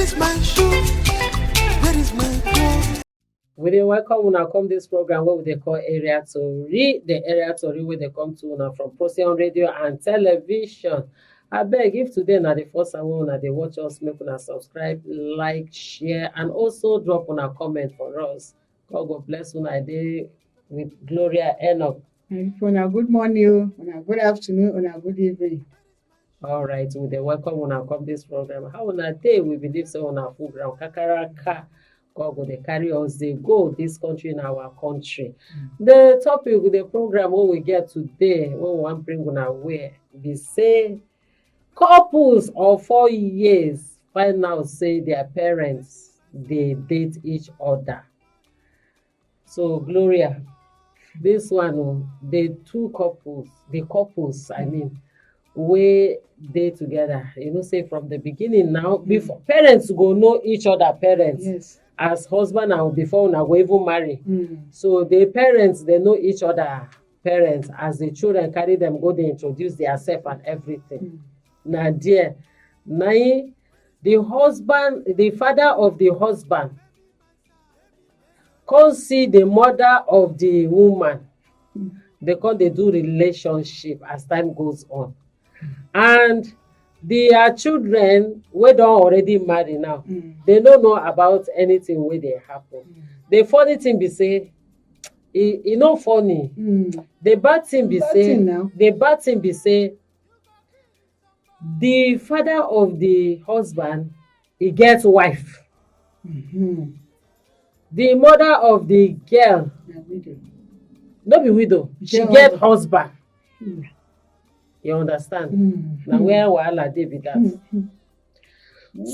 is my shoe? Where is my clothes? We dey welcome una come this program wey we dey call Area Tori. The Area Tori wey dey come to una from Procyon radio and television. Abeg, if today na the first time wey una dey watch us, make una subscribe, like, share, and also drop una comment for us. God go bless una. I dey with Gloria Enoch. Una good morning, una good afternoon, una good evening. All right, we dey welcome una come this program. How una dey? We believe say una full ground kakaraka. God go dey carry us dey go this country in our country. The topic of the program wey we get today, wey we wan bring una way, be say couples of 4 years find out say their parents dey date each other. So Gloria, this one, the couples, I mean, wey dey together, you know, say from the beginning now, before parents go know each other, parents. Yes. As husband and before una go even marry. So the parents, they know each other, parents, as the children carry them go, they introduce themselves and everything. Now there, now the husband, the father of the husband, come see the mother of the woman. They come they do relationship as time goes on. And their children wey don already marry now, they don't know about anything wey dey happen. The funny thing be say, e no funny. The bad thing be say, the father of the husband, he get wife. The mother of the girl, no be widow, she get husband. You understand? Now where wahala dey be that.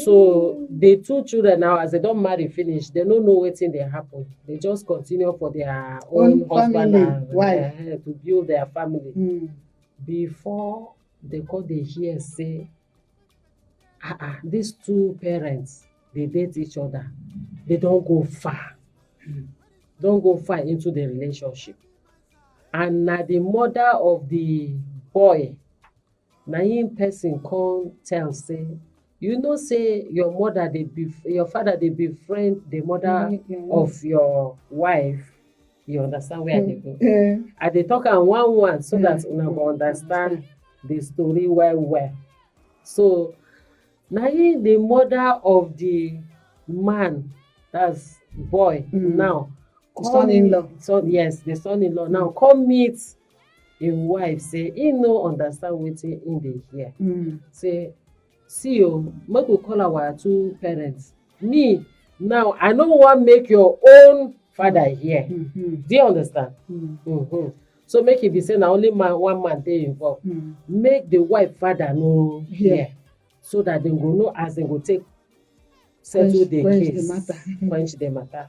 So the two children now, as they don't marry finish, they don't know wetin dey happen. They just continue for their own husband and wife to build their family. Before they come dey hear say, these two parents, they date each other. They don't go far. Don't go far into the relationship. And na the mother of the boy, na him person come tell say, you know say your father dey befriend the mother of your wife. You understand where I dey go? I dey talk am one so that una go understand the story well. So na him the mother of the man, that's boy now. Son-in-law. Yes, the son-in-law now come meet him wife, say he no understand wetin him dey hear. Say, see o, make we call our two parents. Me now, I no wan make your own father hear. Do you understand? So make it be say na only one man dey involved. Make the wife father no hear, so that they go know as they go take settle the case, quench the matter.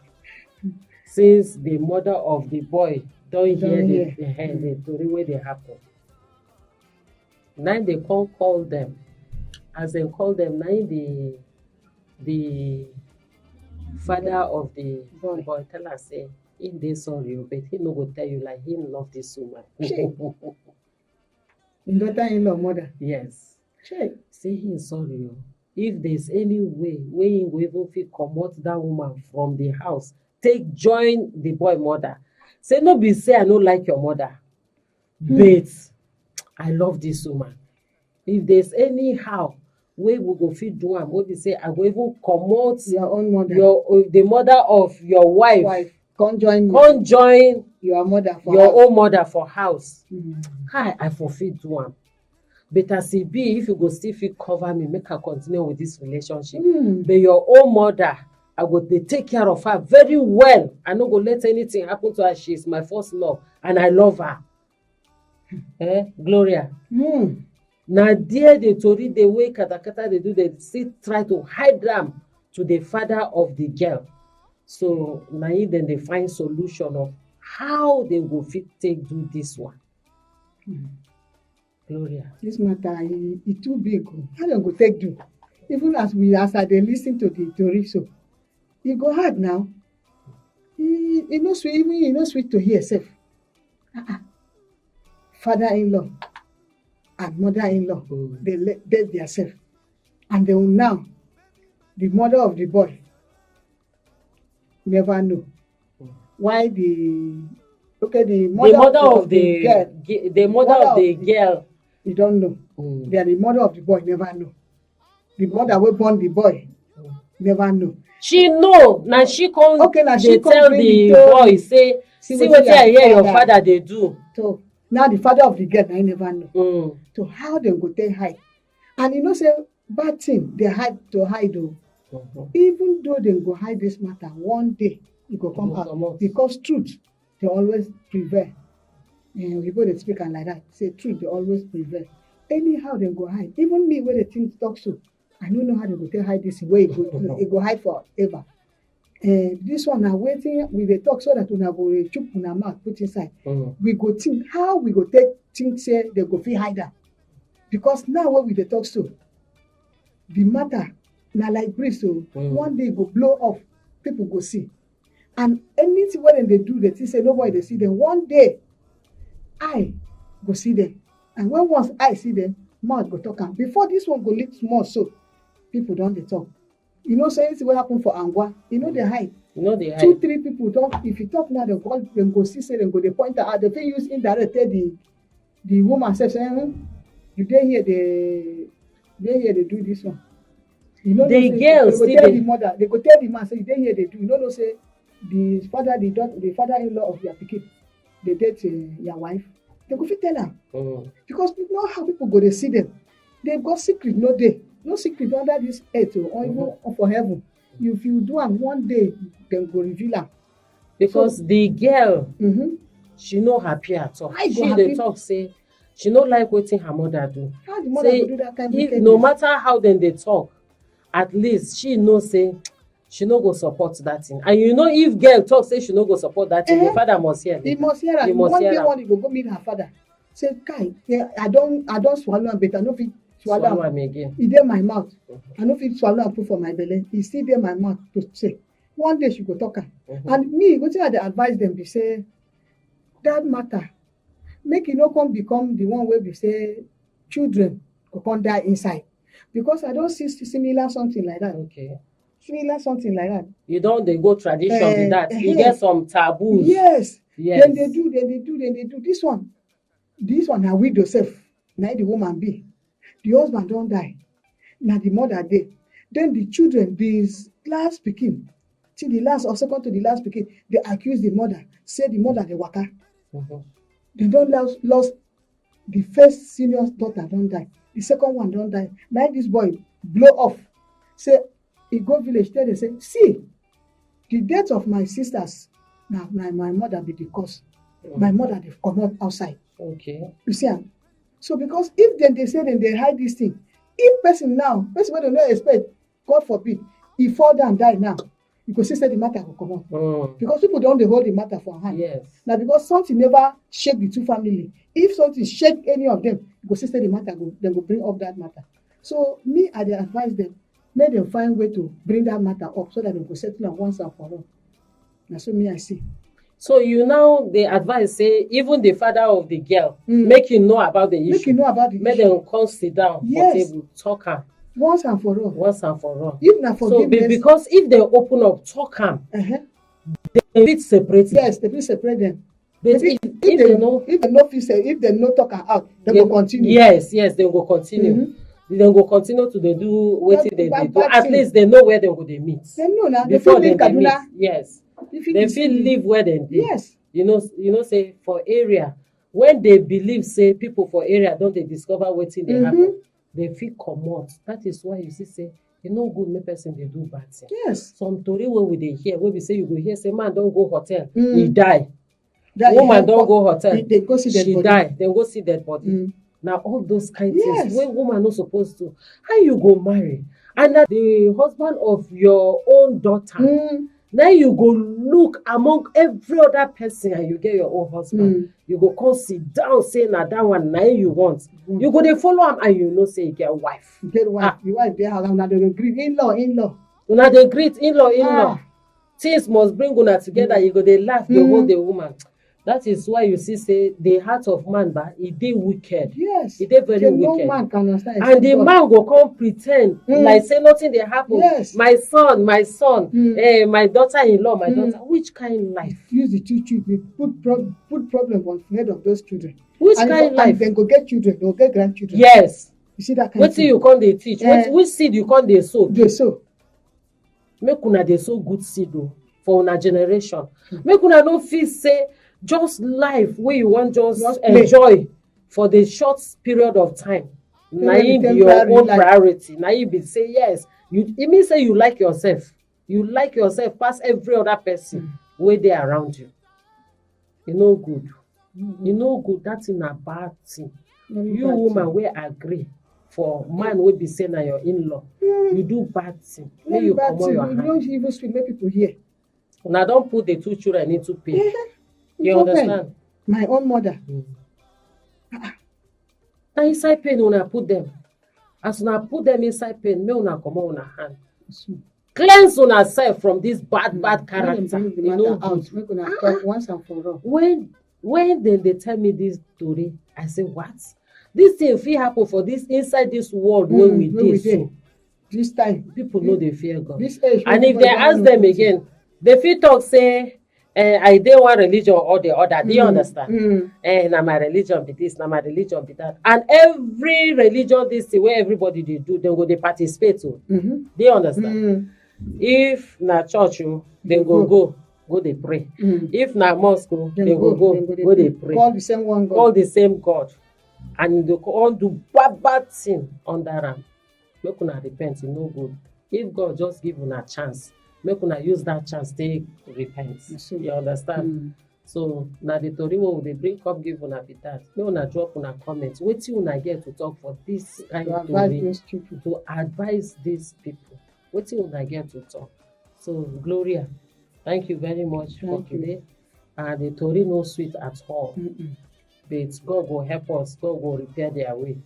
Since the mother of the boy don't hear the story wey dey happen, now they come call them. As they call them, now the father of the boy tell her say, him dey sorry, but he no go tell you like him love this woman. Him daughter-in-law mother. Yes. Say he sorry. If there's any way he go even fit comot that woman from the house, take join the boy mother. Say no be say I no like your mother, but I love this woman. If there's anyhow way we go fit do am, wey be say I go even comot Your own mother. the mother of your wife. Come join your mother for your house. own mother for house. I for fit do am. But as e be, if you go still fit cover me, make her continue with this relationship. But your own mother, I go dey take care of her very well. I no go let anything happen to her. She is my first love, and I love her. Gloria. Now there the Tori, the way katakata they do, they still try to hide them to the father of the girl. So now then they find solution of how they go fit take do this one. Gloria. This matter is too big. How dem go take do? Even as I dey listen to the Tori, so e go hard now. E no sweet, even e no sweet to hear sef. Father-in-law and mother-in-law, they date themselves, and they will now the mother of the boy never know. Why the mother of the girl, the mother of the girl, you don't know. Then the mother of the boy never know. The mother wey born the boy never know. She know. Now she come. Okay, now she dey come tell bring the the boy say, see wetin I hear your father dey do. So now the father of the girl na never know. So how dem go take hide? And you know say bad thing dey hide o. Even though dem go hide this matter, one day e go come out because truth dey always prevail. Oyibo dey speak am like that, say truth dey always prevail. Anyhow dem go hide. Even me wey dey think talk so, I no know how dem go take hide this way e go hide forever. This one na wetin we dey talk so that una go dey chook una mouth put inside. We go think how we go take think say dem go fit hide am, because now wey we dey talk so, the matter na like breeze o. One day e go blow off, people go see, and anything wey dem dey do dey think say nobody dey see them. One day eye go see them, and when once eye see them, mouth go talk am. Before this one go leak small so, people don dey talk. You know say anything wey happen for Angwa, e no dey hide. Two, three people talk. If you talk now, dem go see say dem go dey point out. Dem fit use indirect tell the woman sef say, you dey here dey do this one. You know, the girl still dey. They go tell the man say, you dey here dey do. You know say the father-in-law of your pikin dey date your wife. They go fit tell am. Because you know how people go dey see them. They got secret no dey. No secret under this earth or even for heaven. If you do am one day, dem go reveal am. Because so, the girl, she no happy at all. She dey talk say she no like wetin her mother do. How the mother go do that kind of wickedness? No matter how dem dey talk, at least she know say she no go support that thing. And you know, if girl talk say she no go support that thing, the father must hear. He must hear am. One day one he go meet her father. Say, Kai, I don swallow am, but I no fit swallow am again. E dey my mouth. I no fit swallow am put for my belly. E still dey my mouth to say. One day she go talk am. And me, wetin I dey advise them be say, that matter, make e no come become the one wey be say children go come die inside. Because I don see similar something like that. Okay. Similar something like that. You don dey go tradition with that. You get some taboos. Yes. Then they do. This one na widow sef. Na the woman be. The husband don die. Na the mother dey. Then the children, the last pikin, till the last or second to the last pikin, they accuse the mother. Say the mother dey waka. They don lost the first senior daughter don die. The second one don die. Now this boy blow off. Say he go village tell them say, see, the death of my sisters, now my mother be the cause. My mother dey comot outside. Okay. You see am. So because if then they say then they hide this thing, if person wey dem no expect, God forbid, he fall down die now, you go see say the matter go comot. Because people don dey hold the matter for hand. Yes. Now because something never shake the two family. If something shake any of them, you go see say the matter dem go bring up that matter. So me, I dey advise them, make them find way to bring that matter up so that they go settle am once and for all. Na so me I see. So you now dey advise say even the father of the girl make you know about the issue. Make you know about the issue. Make them come sit down for table, talk am. Once and for all. Once and for all. If na forgiveness. So because if they open up, talk am, they fit separate. Yes, they fit separate them. But if they know, if they no talk am out, they go continue. Yes, they go continue. They go continue to dey do wetin they do. At least they know where they go dey meet. They know now. Before they meet. Yes. They feel live where they dey. Yes. You know, say for area, when they believe say people for area don't they discover wetin dey happen, they feel comot. That is why you see say e no good make person dey do bad thing. Yes. Some tori wey we dey hear, wey be say you go hear say man don go hotel, he die. That woman don go hotel, they go see dead she body. die. They go see dead body. Now all those kind things wey woman no suppose to. How you go marry? And na the husband of your own daughter. Now you go look among every other person and you get your own husband. You go come sit down say na that one na you want. You go dey follow am and you know say you get wife. You get wife. Your wife dey house una dey greet in-law. Una dey greet in-law. Things must bring una together. You go dey laugh, dey hold the woman. That is why you see say the heart of man ba e dey wicked. Yes. E dey very So wicked. no man can understand. And the man go come pretend like say nothing dey happen. Yes. My son, my daughter-in-law, my daughter. Which kind life? Use the two children, put problem on the head of those children. Which kind life? And then go get children, go get grandchildren. Yes. You see that kind of thing. Wetin you come dey teach? Which seed you come dey sow? Dey sow. Make una dey sow good seed o for una generation. Make una no feel say just life wey you wan just enjoy for the short period of time. Na im be your own priority. Na im be say yes. E mean say you like yourself. You like yourself pass every other person wey dey around you. E no good. E no good. That thing na bad thing. You woman wey agree for man wey be say na your in-law, you do bad thing. Make you comot your hand. You don't even speak, make people hear. Una don put the two children into pain. You understand? My own mother. Na inside pain una put them. As una put them inside pain, make una comot una hand. Cleanse una self from this bad character. You know good. Make una talk once and for all. When they tell me this story, I say what? This thing fit happen for this inside this world wey we dey so. This time people no dey fear God. This age, and if they ask them again, they fit talk say I dey one religion or the other. Do you understand? Na my religion be this, na my religion be that. And every religion this thing wey everybody dey do, dem go dey participate o. Do you understand? If na church o, dem go dey pray. If na mosque o, dem go dey pray. Call the same one God. Call the same God. And they all do bad thing under am. Make una repent, e no good. If God just give una chance, make una use that chance take repent. You understand? So na the tori wey we dey bring come give una be that. Make una drop una comment. Wetin una get to talk for this kind of tori to advise these people. Wetin una get to talk. So Gloria, thank you very much for today. And the tori no sweet at all. But God will help us. God will repair their way.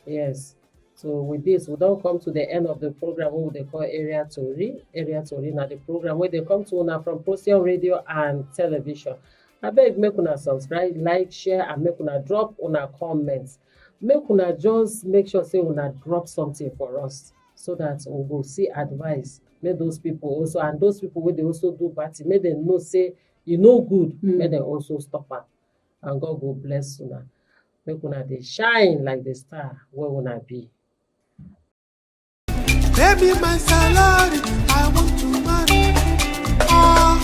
Yes. So with this, we don't come to the end of the program what they call Area Tori. Area Tori now the program where they come to una from Procyon radio and television. I beg make una subscribe, like, share, and make una drop una comments. Make una just make sure say una drop something for us so that we will see advice. Make those people also, and those people where they also do bad thing, make them know say you know good, make them also stop am. And God will bless una. Make una dey shine like the star where una be. Baby, my salary, I want to marry.